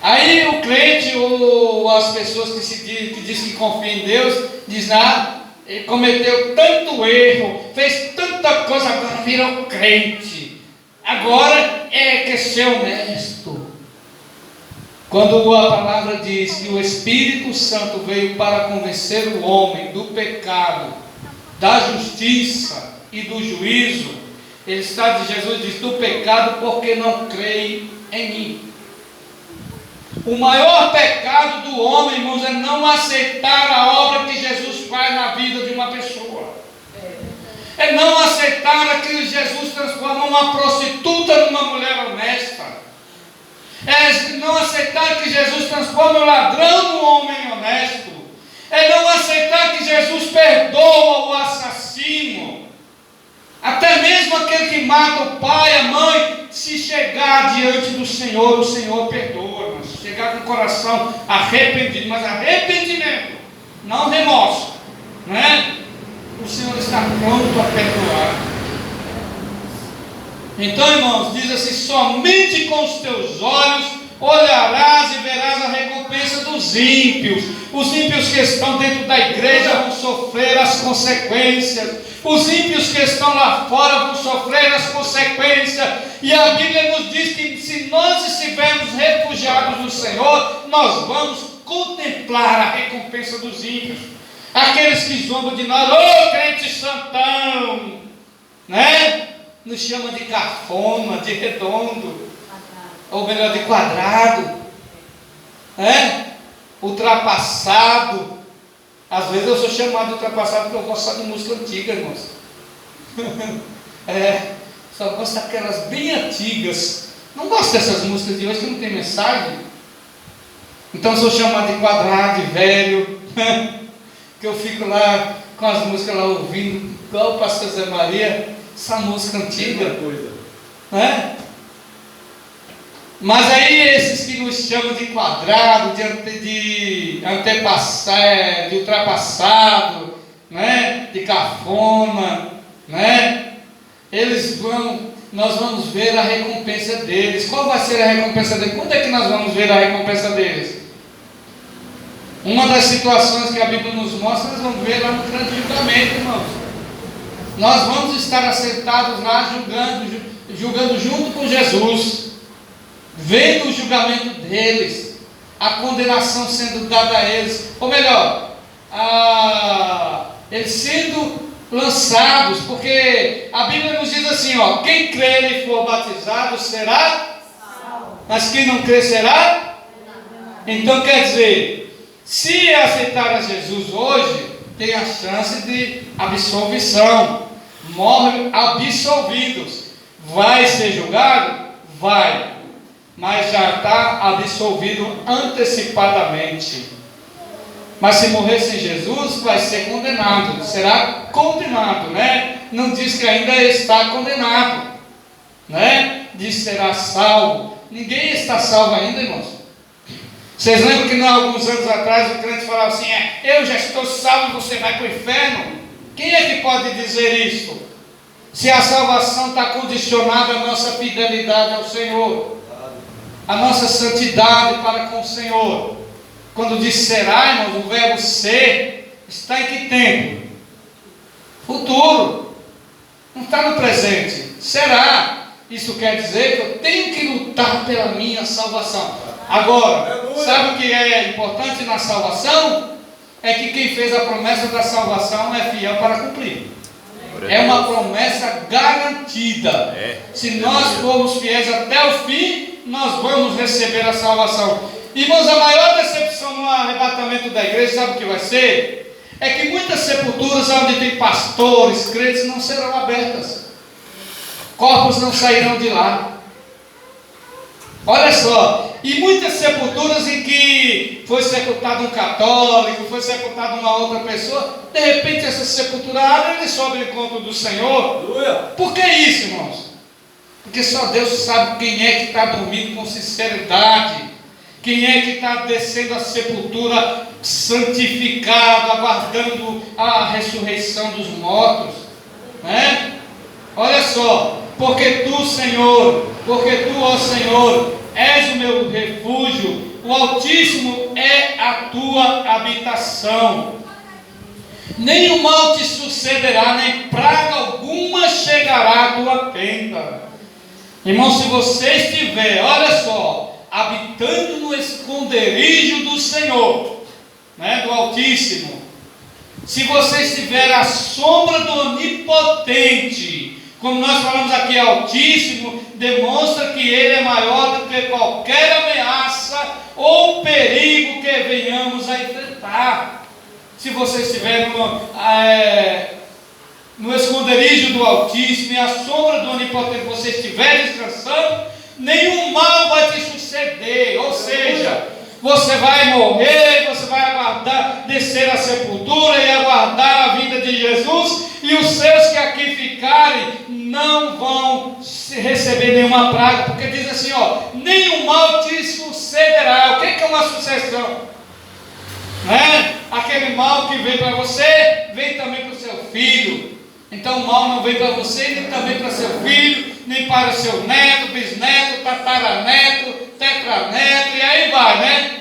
Aí o crente ou as pessoas que diz que confiam em Deus, diz: ele cometeu tanto erro, fez tanta coisa, agora virou crente, agora quer ser honesto. Quando a palavra diz que o Espírito Santo veio para convencer o homem do pecado, da justiça e do juízo, Jesus diz: do pecado porque não creem em mim. O maior pecado do homem, irmãos, é não aceitar a obra que Jesus faz na vida de uma pessoa. É não aceitar que Jesus transforma uma prostituta numa mulher honesta. É não aceitar que Jesus transforma o ladrão num homem honesto. É não aceitar que Jesus perdoa o assassino. Até mesmo aquele que mata o pai, a mãe, se chegar diante do Senhor, o Senhor perdoa. Mas se chegar com o coração arrependido, mas arrependimento, não remorso, né? O Senhor está pronto a perdoar. Então, irmãos, diz assim: somente com os teus olhos olharás e verás a recompensa dos ímpios. Os ímpios que estão dentro da igreja vão sofrer as consequências. Os ímpios que estão lá fora vão sofrer as consequências. E a Bíblia nos diz que se nós estivermos refugiados no Senhor, nós vamos contemplar a recompensa dos ímpios. Aqueles que zombam de nós: ô crente santão, né? Nos chama de cafona, de redondo, ou melhor, de quadrado, né? Ultrapassado. Às vezes eu sou chamado de ultrapassado porque eu gosto só de música antiga, irmãos. Só gosto daquelas bem antigas. Não gosto dessas músicas de hoje que não tem mensagem. Então eu sou chamado de quadrado, de velho, que eu fico lá com as músicas lá ouvindo, igual o pastor Zé Maria, essa música antiga, né? Mas aí esses que nos chamam de quadrado, de antepassado, de ultrapassado, né? De cafona, né? Nós vamos ver a recompensa deles. Qual vai ser a recompensa deles? Quando é que nós vamos ver a recompensa deles? Uma das situações que a Bíblia nos mostra, nós vamos ver lá no grande julgamento, irmãos. Nós vamos estar assentados lá julgando junto com Jesus, vendo o julgamento deles, a condenação sendo dada a eles, ou melhor, eles sendo lançados, porque a Bíblia nos diz assim, ó, quem crer e for batizado será salvo, mas quem não crer será? Então quer dizer, se aceitar a Jesus hoje, tem a chance de absolvição, morrem absolvidos. Vai ser julgado? Vai, mas já está absolvido antecipadamente. Mas se morrer sem Jesus, vai ser condenado, será condenado, né? Não diz que ainda está condenado, né? Diz que será salvo. Ninguém está salvo ainda, irmãos. Vocês lembram que alguns anos atrás o crente falava assim, eu já estou salvo, você vai para o inferno? Quem é que pode dizer isso? Se a salvação está condicionada à nossa fidelidade ao Senhor, à nossa santidade para com o Senhor. Quando diz será, irmãos, o verbo ser está em que tempo? Futuro. Não está no presente. Será. Isso quer dizer que eu tenho que lutar pela minha salvação. Agora, sabe o que é importante na salvação? É que quem fez a promessa da salvação é fiel para cumprir. É uma promessa garantida. Se nós formos fiéis até o fim, nós vamos receber a salvação. Irmãos, a maior decepção no arrebatamento da igreja, sabe o que vai ser? É que muitas sepulturas onde tem pastores, crentes, não serão abertas. Corpos não sairão de lá. Olha só, e muitas sepulturas em que foi sepultado um católico, foi sepultado uma outra pessoa, de repente essa sepultura abre e ele sobe ao encontro do Senhor. Por que isso, irmãos? Porque só Deus sabe quem é que está dormindo com sinceridade, quem é que está descendo a sepultura santificado, aguardando a ressurreição dos mortos, né? Olha só, porque tu, Senhor, ó Senhor, és o meu refúgio, o Altíssimo é a tua habitação. Nenhum mal te sucederá, nem praga alguma chegará à tua tenda. Irmão, se você estiver, olha só, habitando no esconderijo do Senhor, né, do Altíssimo, se você estiver à sombra do Onipotente, como nós falamos aqui, Altíssimo, demonstra que Ele é maior do que qualquer ameaça ou perigo que venhamos a enfrentar. Se você estiver no esconderijo do Altíssimo e à sombra do Onipotente, você estiver descansando, nenhum mal vai te suceder. Ou seja, você vai morrer, você vai aguardar descer a sepultura e aguardar a vinda de Jesus, e os seus que aqui ficarem não vão receber nenhuma praga, porque diz assim, ó, nenhum mal te sucederá. O que é uma sucessão? Né? Aquele mal que vem para você, vem também para o seu filho. Então o mal não vem para você, nem também para seu filho, nem para o seu neto, bisneto, tataraneto, tetraneto, e aí vai, né?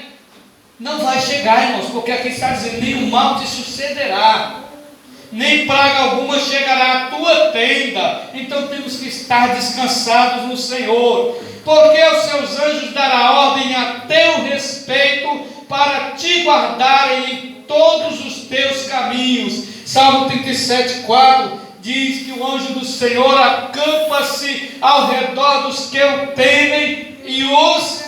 Não vai chegar, irmãos, porque aqui está dizendo, nenhum mal te sucederá, nem praga alguma chegará à tua tenda. Então temos que estar descansados no Senhor, porque aos seus anjos dará ordem a teu respeito, para te guardarem em todos os teus caminhos. Salmo 37:4 diz que o anjo do Senhor acampa-se ao redor dos que o temem e os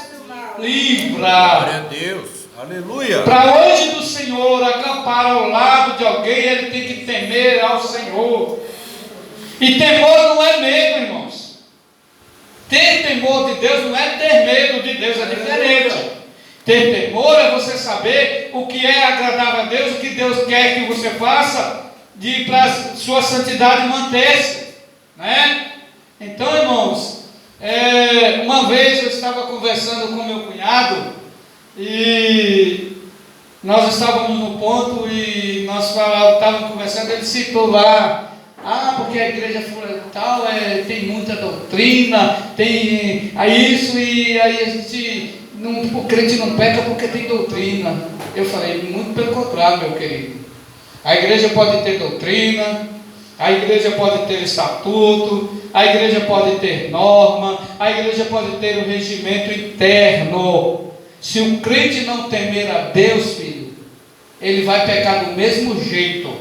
livra. Glória a Deus, aleluia. Para o anjo do Senhor acampar ao lado de alguém, ele tem que temer ao Senhor. E temor não é medo, irmãos. Ter temor de Deus não é ter medo de Deus, é diferente. Ter temor é você saber o que é agradável a Deus, o que Deus quer que você faça, para a sua santidade manter-se, né? Então, irmãos, uma vez eu estava estava conversando com meu cunhado e nós estávamos no ponto e nós estávamos conversando, ele citou lá, porque a igreja tal tem muita doutrina, tem isso, e aí a gente, o crente não peca porque tem doutrina. Eu falei, muito pelo contrário, meu querido. A igreja pode ter doutrina, a igreja pode ter estatuto, a igreja pode ter norma, a igreja pode ter um regimento interno. Se o crente não temer a Deus, filho, ele vai pecar do mesmo jeito,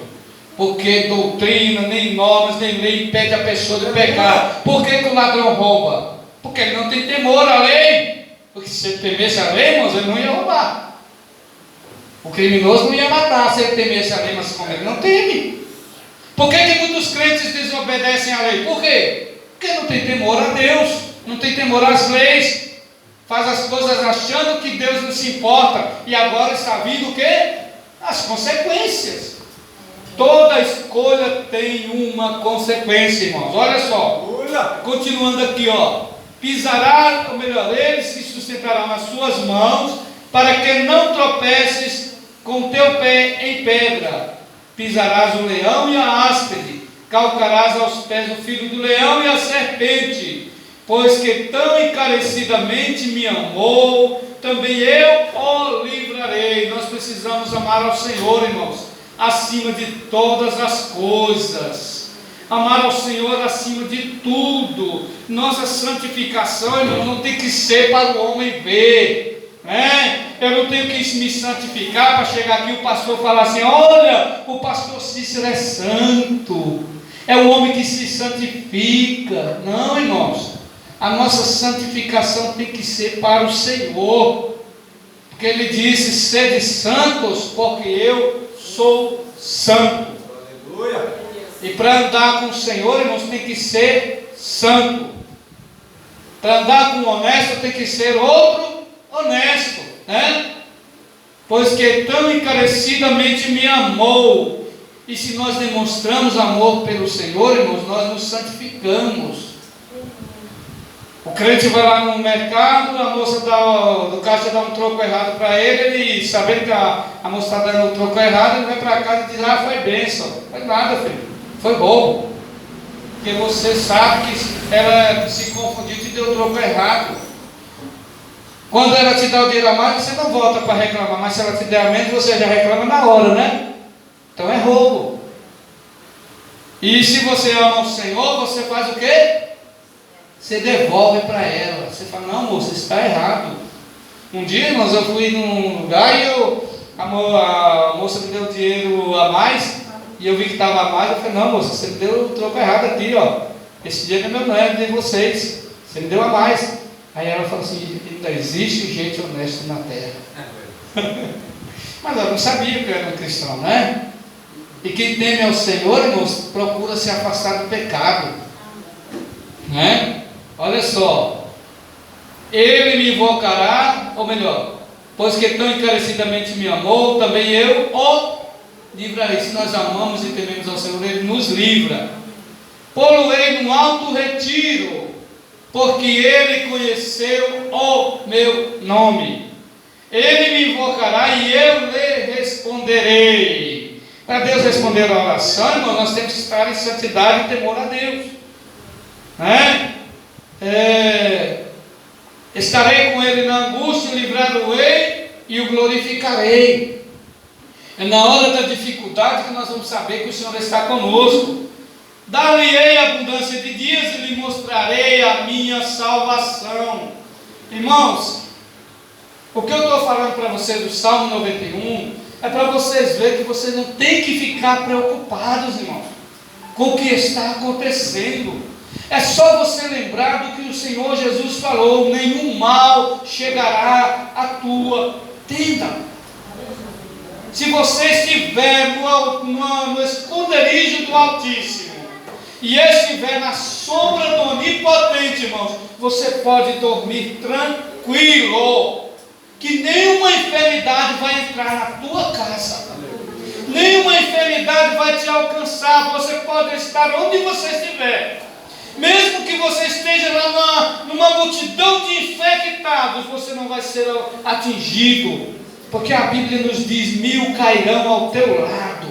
porque doutrina, nem normas, nem lei impede a pessoa de pecar. Por que o ladrão rouba? Porque ele não tem temor à lei. Porque se ele temesse a lei, irmãos, ele não ia roubar. O criminoso não ia matar se ele temesse a lei, mas como ele não teme. Por que muitos crentes desobedecem à lei? Por quê? Porque não tem temor a Deus, não tem temor às leis, faz as coisas achando que Deus não se importa, e agora está vindo o quê? As consequências. Toda escolha tem uma consequência, irmãos. Olha só, continuando aqui, pisará, ou melhor, eles se sustentarão nas suas mãos, para que não tropeces com o teu pé em pedra. Pisarás o leão e a áspide, calcarás aos pés o filho do leão e a serpente, pois que tão encarecidamente me amou, também eu o livrarei. Nós precisamos amar ao Senhor, irmãos, acima de todas as coisas. Amar ao Senhor acima de tudo. Nossa santificação, irmãos, não tem que ser para o homem ver. Eu não tenho que me santificar para chegar aqui e o pastor falar assim: olha, o pastor Cícero é santo, é o homem que se santifica. Não, irmãos, a nossa santificação tem que ser para o Senhor, porque Ele disse: sede santos, porque eu sou santo. Aleluia. E para andar com o Senhor, irmãos, tem que ser santo. Para andar com o honesto, tem que ser outro honesto, Pois que tão encarecidamente me amou. E se nós demonstramos amor pelo Senhor, irmãos, nós nos santificamos. O crente vai lá no mercado, a moça do caixa dá um troco errado para ele, sabendo que a moça está dando um troco errado, ele vai para casa e diz: foi bênção. Não foi nada, filho, foi roubo. Porque você sabe que ela se confundiu e te deu o troco errado. Quando ela te dá o dinheiro a mais, você não volta para reclamar, mas se ela te der a menos, você já reclama na hora, né? Então é roubo. E se você ama o Senhor, você faz o quê? Você devolve para ela. Você fala: não, moça, isso está errado. Um dia, irmãos, eu fui num lugar e a moça me deu dinheiro a mais, e eu vi que estava a mais. Eu falei: não, moça, você me deu o troco errado aqui, esse dinheiro é meu, não é de vocês, você me deu a mais. Aí ela falou assim: ainda existe gente honesta na terra. Mas ela não sabia que eu era um cristão, né? E quem teme ao Senhor, irmãos, procura se afastar do pecado, Olha só, Ele me invocará, ou melhor, pois que tão encarecidamente me amou, também eu o livrarei. Se nós amamos e tememos ao Senhor, Ele nos livra. Pô-lo-ei num alto retiro, porque Ele conheceu o meu nome. Ele me invocará e eu lhe responderei. Para Deus responder a oração, irmão, nós temos que estar em santidade e temor a Deus, estarei com Ele na angústia, livrá-lo-ei e o glorificarei. É na hora da dificuldade que nós vamos saber que o Senhor está conosco. Dar-lhe-ei abundância de dias e lhe mostrarei a minha salvação. Irmãos, o que eu estou falando para vocês do Salmo 91 é para vocês verem que vocês não tem que ficar preocupados, irmãos, com o que está acontecendo. É só você lembrar do que o Senhor Jesus falou: nenhum mal chegará à tua tenda. Se você estiver no esconderijo do Altíssimo e estiver na sombra do Onipotente, irmãos, você pode dormir tranquilo, que nenhuma enfermidade vai entrar na tua casa, nenhuma enfermidade vai te alcançar. Você pode estar onde você estiver, Mesmo que você esteja lá numa multidão de infectados, você não vai ser atingido, porque a Bíblia nos diz: 1000 cairão ao teu lado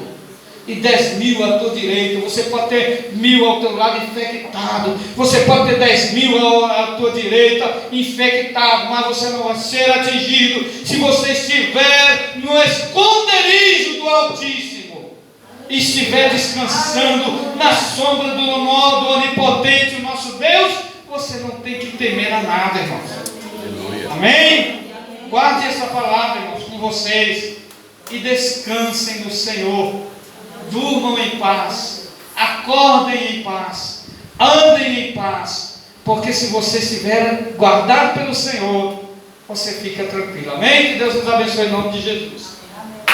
e 10.000 à tua direita. Você pode ter 1000 ao teu lado infectado, você pode ter 10.000 à tua direita infectado, mas você não vai ser atingido se você estiver no esconderijo do Altíssimo e estiver descansando na sombra do Onipotente, o nosso Deus. Você não tem que temer a nada, irmãos. Amém? Guarde essa palavra, irmãos, com vocês e descansem no Senhor. Durmam em paz, acordem em paz, andem em paz, porque se você estiver guardado pelo Senhor, você fica tranquilo. Amém? Que Deus nos abençoe em nome de Jesus.